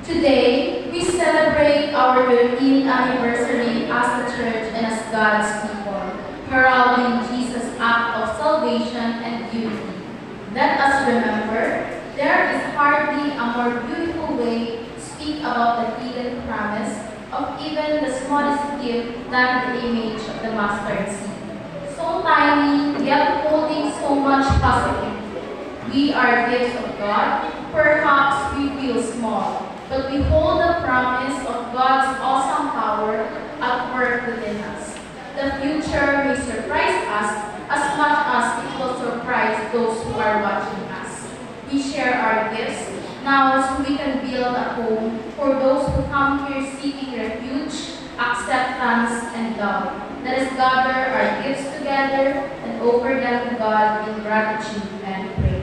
Today, we celebrate our 13th anniversary as a church and as God's people, heralding Jesus' act of salvation and unity. Let us remember, there is hardly a more beautiful way to speak about the hidden promise of even the smallest gift than the image of the mustard seed. So tiny, yet holding so much possibility. We are gifts of God. Perhaps we feel small, but we hold the promise of God's awesome power at work within us. The future may surprise us as much as it will surprise those who are watching us. We share our gifts now so we can build a home for those who come here seeking refuge, acceptance, and love. Let us gather our gifts together and offer them to God in gratitude and praise.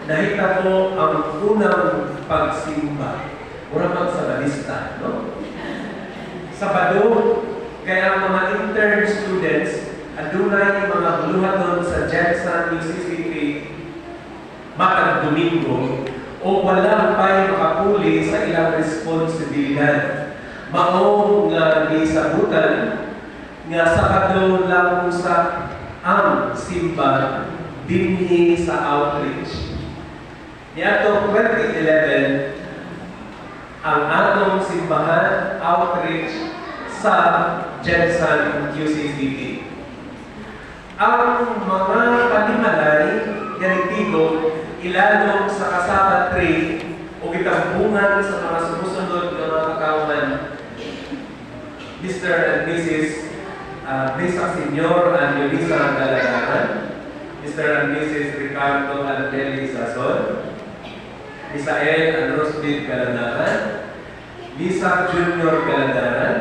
nahita ko ang unang pagsimba. Mura magsabalista, no? Sabado, kaya ang mga intern students, adunay mga buluhaton sa Jensen UCCP matag Domingo o wala pa'y makapuli sa ilang responsibilidad. Mao nga gisabutan nga sakado lang sa ang simba dinhi sa outreach. Niadtong 2011, ang atong simbahan outreach sa Jensen UCCP. Ang mga panimalay ganitigo ilalong sa kasama 3 o kitambungan sa mga sumusunod ng mga kakauman, Mr. and Mrs. Misa Senyor and Yulisa Galagaran, Mr. and Mrs. Ricardo and Nelly Sazon, Misael and Rosbid Galagaran, Lisa Junior Galagaran,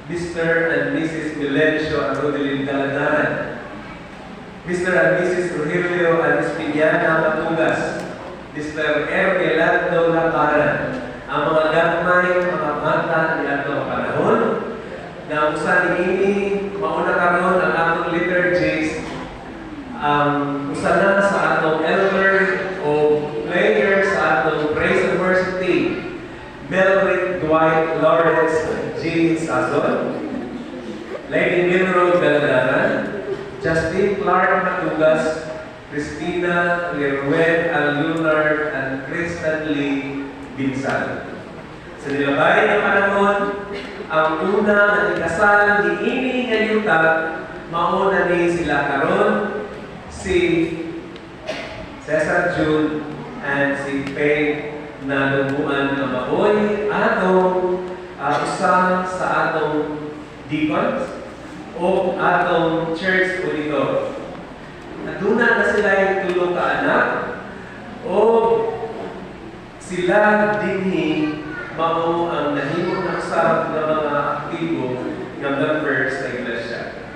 Mr. and Mrs. Milencio and Rodelin Galagaran, Mr. and Mrs. Rogelio and Espiniana Matugas, Mr. Ermelando Lacaran, ang mga gagmay, mga mata ni atong panahon, na usa niini mauna karon ang atong liturgies, usa na sa atong elder o player sa atong praise and worship team, Melvin Dwight Lawrence G. Sazon, Lady Milro Galadaran, Justin Clark Matugas, Christina Lerwed Alunar, and Kristen Lee Binsan. Sa nilabay ng panahon, ang una na ikasal ni Ini Ngayuta, mauna ni sila karon si Cesar June and si Faye na lumuan na maoy atong usa sa atong deacons o atong church auditor. Aduna na sila yung tulong ka anak o sila dinhi mao ang nahimong nakasab ng mga aktibo ng members sa iglesia.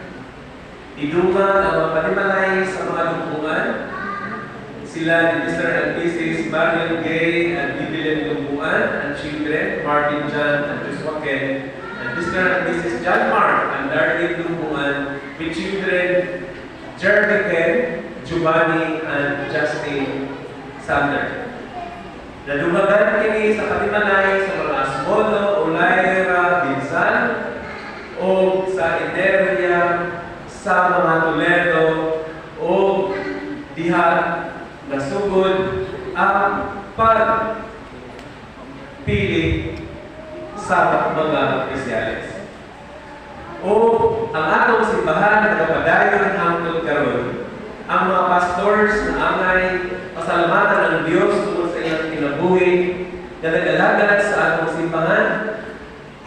Idungan ang mga panimalay sa mga lumpungan. Sila ni Mr. and Mrs. Marion Gay and Bibilen Lumpungan and children, Martin John and Joshua Ken, and Mr. and Mrs. John Mark and Darlene Lumpungan with children, Jeremy Ken, Giovanni and Justin Sander. Nadumagan kini sa katimanay sa mga Asmodo, Olaira, Binsan o sa Ineria, sa mga Toledo o diha nasugod ang pagpili sa mga Kristiyanes. O ang atong simbahan na kapadayon hangtod karon, ang mga pastors na angay pasalamatan ng Diyos tungkol sa iyang kinabuhi na nag-alagad sa atong simbahan,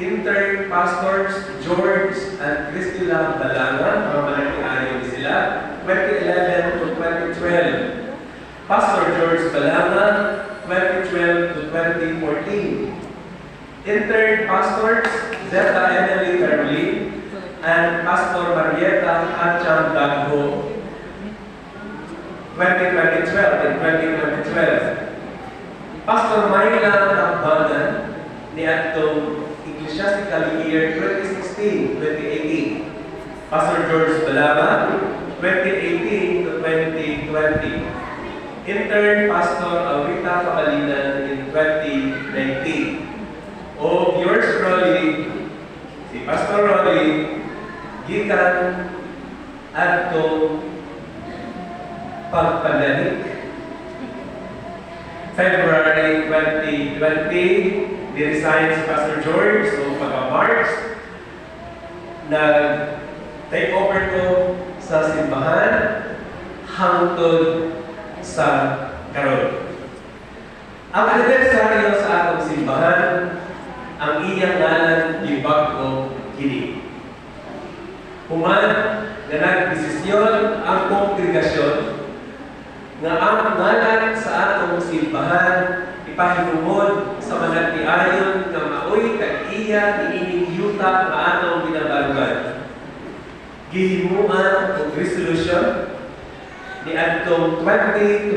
intern pastors George and Cristila Balanga, mga manaki-ayon sila, 2011 to 2012. Pastor George Balanga, 2012 to 2014. Intern pastors Zeta Emily Carly and Pastor Marieta Acham Dagho, 2012 and 2012. Pastor Mayla Takbanan ni atong Ecclesiastical Year 2016-2018. Pastor George Balaba, 2018 to 2020. Intern Pastor Awita Kabalinan in 2019. O yours truly, si Pastor Rolly, gikan atong pagpanalig. February 2020, ni-resign si Pastor George, so pagka-March, nag-take over ko sa simbahan hangtod sa karon. Ang anibersaryo sa atong simbahan, ang iyang ngalan ibag-o kini. Human na nagdesisyon ang kongregasyon nga ang ngalan sa atong simbahan ipahinumod sa managtiayon nga maoy kag-iya niining yuta nga atong ginabalugan. Gihimuan og resolution ni adtong 2021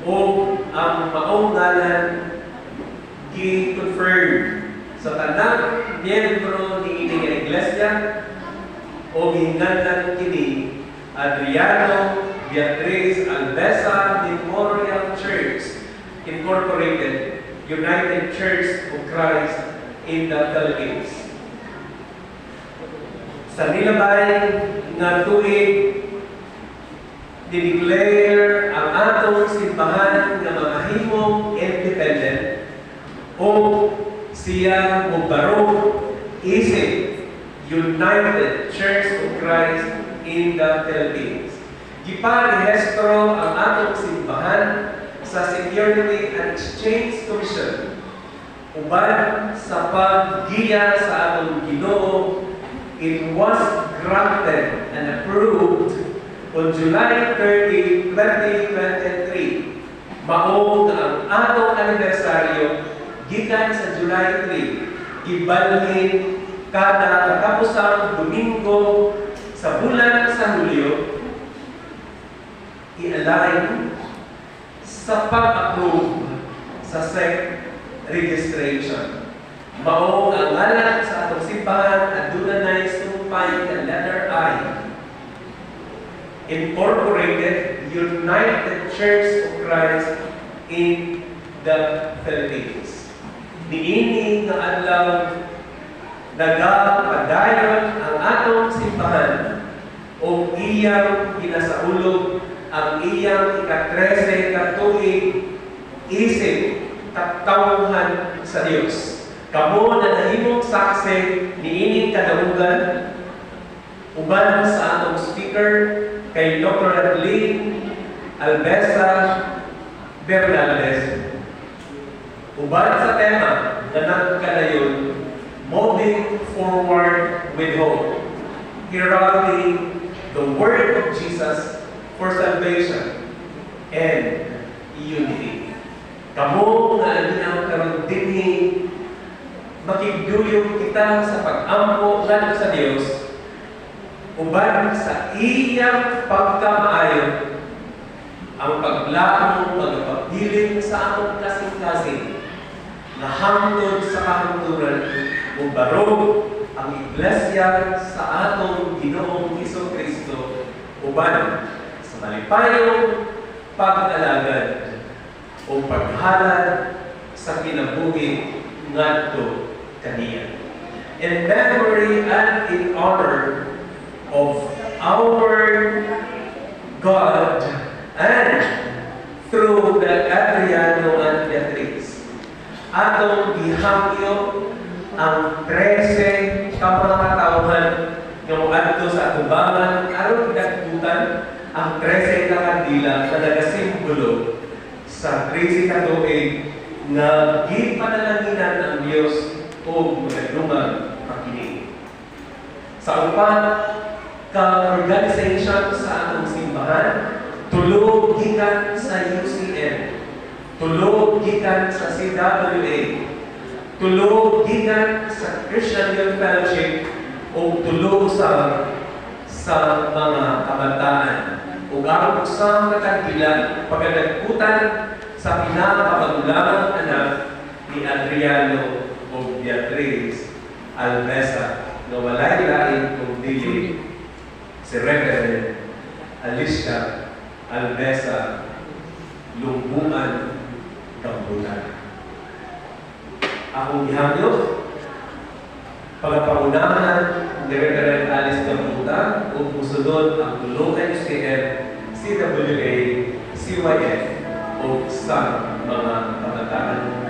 o ang maong ngalan gi-confirm sa tanang miyembro ni ini nga iglesia o gihinganlan kini Adriano Beatriz Albesa Memorial Church Incorporated, United Church of Christ in the Philippines. Sa nilabay nga tuig, dineclare ang atong simbahan nga mamahimong independent o siya mubarog isip United Church of Christ in the Philippines. Giparehistro ang atong simbahan sa Security and Exchange Commission uban sa paggiya sa atong Ginoo. It was granted and approved on July 30, 2023. Mao ang atong anibersaryo gikan sa July 3, ibalhin kada katapusang Domingo sa bulan sa Hulyo, i-align sa pag-approve sa SEC registration. Mao ang ngalan sa atong simbahan at dunay sumpay na letter I. Incorporated United Church of Christ in the Philippines. Niini nga adlaw nagapadayon ang atong simbahan o iyang ginasaulog ang iyang ika-13 ka tuig isip katawhan sa Dios. Kamo na nahimong saksi niining kadaugan uban sa atong speaker kay Dr. Adeline Albesa Bernaldez. Uban sa tema na nagkadayon, Moving Forward with Hope, heralding the word of Jesus for salvation and unity. Kamo nga ang karon dinhi makigduyog kita sa pag-ampo ngadto sa Dios uban sa iyang pagkamaayo ang paglahong pagpabilin sa atong kasing-kasing na hangtod sa kahungturan o barog ang iglesia sa atong Ginoong Hesukristo uban sa malipayong pag-alagad o paghalad sa kinabuhi ngadto kaniya. In memory and in honor of our God and through the Adriano and Beatriz, atong gihangyo ang 13 ka mga katawhan nga moadto sa atubangan aron dagkutan ang 13 ka kandila na nagasimbolo sa 13 ka tuig na gipanalanginan ang Dios o magadumang pakinig. Sa upat ka organization sa atong simbahan, tulog gikan sa UCN, tulog gikan sa CWA, tulog gikan sa Christian Youth Fellowship o tulog sa mga kabataan o aron sa katanggilan pagkadagkutan sa pinakapagulamang anak ni Adriano o Beatriz Albesa na walay lain kung dili si Reverend Alicia Albesa Lumbuan Kambulan. Akong gihangyo pagpapunahan ni Reverend Alice Kambulan o musunod ang tulong UCM, CWA, CYF o sa mga kabataan.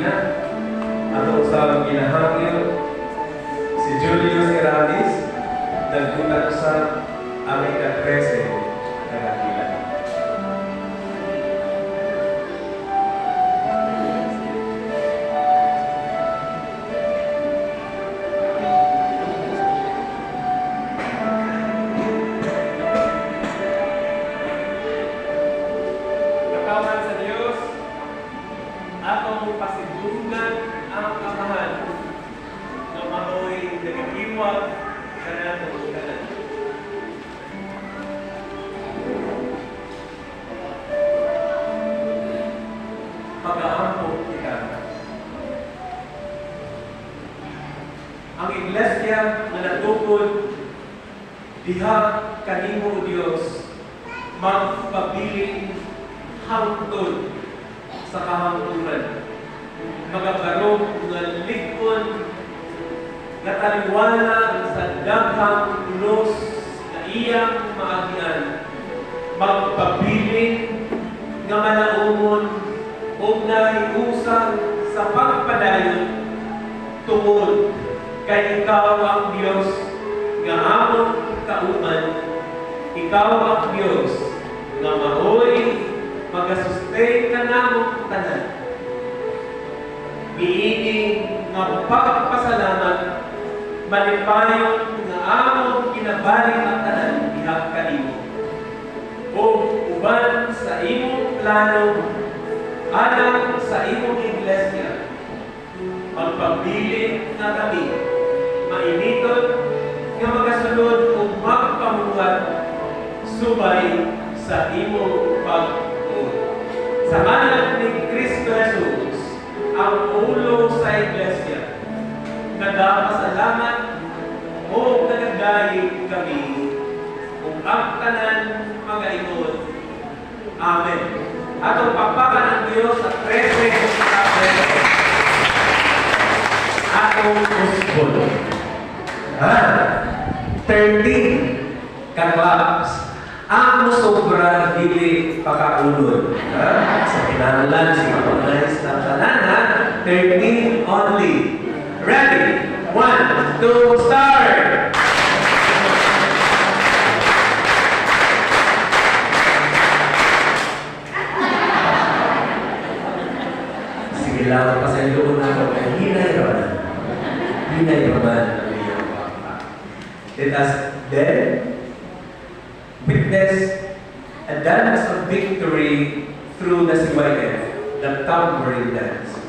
Medina, atong sa ginahangyo si Julius Eramis, nagbutan sa aming ka-13 na dakila. Katawan sa Diyos, atong pasidungan ang amahan na mao'y nag-iwag sa natong tanan. Pag-aampok kita. Ang iglesia na natukod diha kanimo Dios magpabiling hangtod sa kahangturan. Magabarog nga likon nga taliwala sa daghang ulos na iyang maagian. Magpabiling nga malaumon o nahiusang sa pagpadayon tungod kay ikaw ang Diyos nga amon kauman. Ikaw ang Diyos nga maoy mag-sustain ka namong tanan. Miini nga pagpasalamat, malipayon nga among kinabalik ang tanan diha kanimo. O uban sa imong plano, alang sa imong iglesia, magpabilin na kami, mainiton nga magasulod o magpamuhat subay sa imong pag-uod. Sa ngalan ni Kristo Jesus, ang ulo sa iglesia, nagpasalamat o nagdayeg kami kung ang tanan mga ingon. Amen. Atong pagpakan ng Diyos sa 13 atong usbon. 13 katlaps. Ang sobra dili pakaulod. Sa kinahanglan si Panginoon ng tanan, 13 only. Ready? 1, 2, start! Sige lang, pasayloon na ako. Hinay naman. Hinay naman ang iyong papa. Let us then witness a dance of victory through the CYF, the tambourine dance.